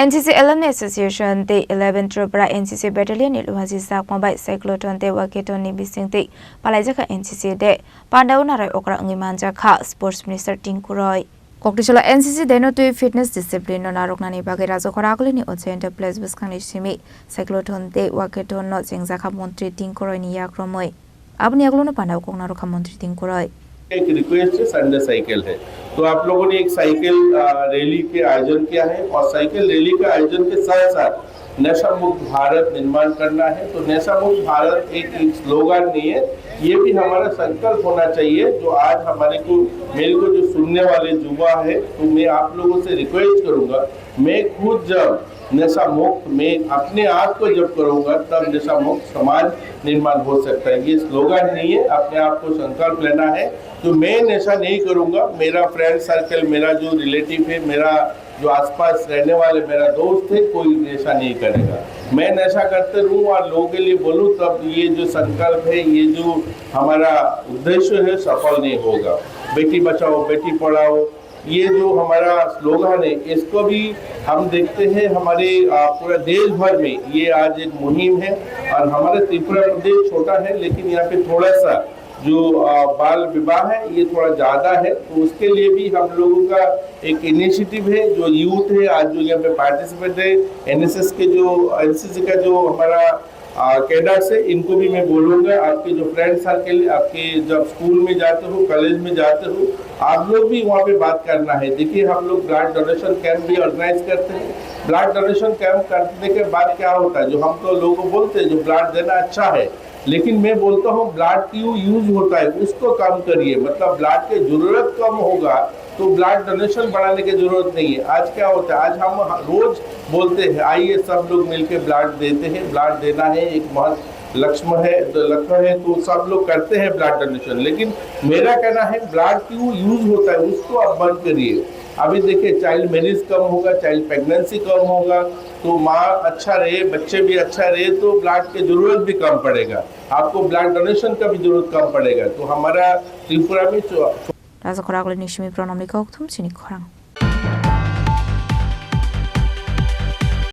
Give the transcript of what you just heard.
NCC Alumni Association the 11th Tripura NCC Battalion ni luhasi sak mobile cyclotron te waketon ni bising te palaijaka NCC de pandauna rai okra ngimanja kha Sports Minister Tingkuroi Koktichola NCC deno to fitness discipline no narokna ni bage rajo khorakuli ni ochente place biskangni simi cyclotron te waketon no jengjakha Montri Tingkuroi ni yakromoi abni aglo no pandau kokna rokha Montri Tingkuroi एक request है Sunday cycle है तो आप लोगों ने एक cycle rally के आयोजन किया है और साइकिल रैली के आयोजन के साथ साथ नशा मुक्त भारत निर्माण करना है। तो नशा मुक्त भारत एक स्लोगन नहीं है, ये भी हमारा संकल्प होना चाहिए। जो आज मेरे को जो सुनने वाले युवा है तो मैं आप लोगों से रिक्वेस्ट करूंगा, मैं खुद जब नशा मुक्त में अपने आप को जब करूंगा तब नशा मुक्त समाज निर्माण हो सकता है। ये स्लोगन नहीं है, अपने आप को संकल्प लेना है। तो मैं नशा नहीं करूंगा, मेरा फ्रेंड सर्कल, मेरा जो रिलेटिव है, मेरा जो आसपास रहने वाले मेरा दोस्त है, कोई नशा नहीं करेगा। मैं नशा करते रहूं और लोगों के लिए बोलूं तब ये जो संकल्प है, ये जो हमारा उद्देश्य है सफल नहीं होगा। बेटी बचाओ बेटी पढ़ाओ ये जो हमारा स्लोगन है, इसको भी हम देखते हैं हमारे पूरा देश भर में ये आज एक मुहिम है। और हमारा त्रिपुरा प्रदेश छोटा है लेकिन यहाँ पे थोड़ा सा जो बाल विवाह है ये थोड़ा ज़्यादा है, तो उसके लिए भी हम लोगों का एक इनिशिएटिव है। जो यूथ है आज जो यहाँ पे पार्टिसिपेट है, एनसीसी का जो हमारा कैडर्स है, इनको भी मैं बोलूँगा आपके जो फ्रेंड सर्कल, आपके जब स्कूल में जाते हो, कॉलेज में जाते हो, आप लोग भी वहाँ पे बात करना है। देखिए हम लोग ब्लड डोनेशन कैंप भी ऑर्गेनाइज करते हैं। ब्लड डोनेशन कैंप करने के बाद क्या होता है, जो हम तो लोगों को बोलते हैं जो ब्लड देना अच्छा है, लेकिन मैं बोलता हूँ ब्लड क्यों यूज होता है उसको कम करिए। मतलब ब्लड की जरूरत कम होगा तो ब्लड डोनेशन बढ़ाने की जरूरत नहीं है। आज क्या होता है, आज हम रोज बोलते हैं आइए सब लोग मिलके ब्लड देते हैं, ब्लड देना है एक बहुत लक्ष्य है तो सब लोग करते हैं ब्लड डोनेशन। लेकिन मेरा कहना है ब्लड क्यों यूज होता है उसको आप बंद करिए। अभी देखिए चाइल्ड मैरिज कम होगा, चाइल्ड प्रेगनेंसी कम होगा, तो माँ अच्छा रहे, बच्चे भी अच्छा रहे, तो ब्लड की जरूरत भी कम पड़ेगा, आपको ब्लड डोनेशन का भी जरूरत कम पड़ेगा। तो हमारा त्रिपुरा में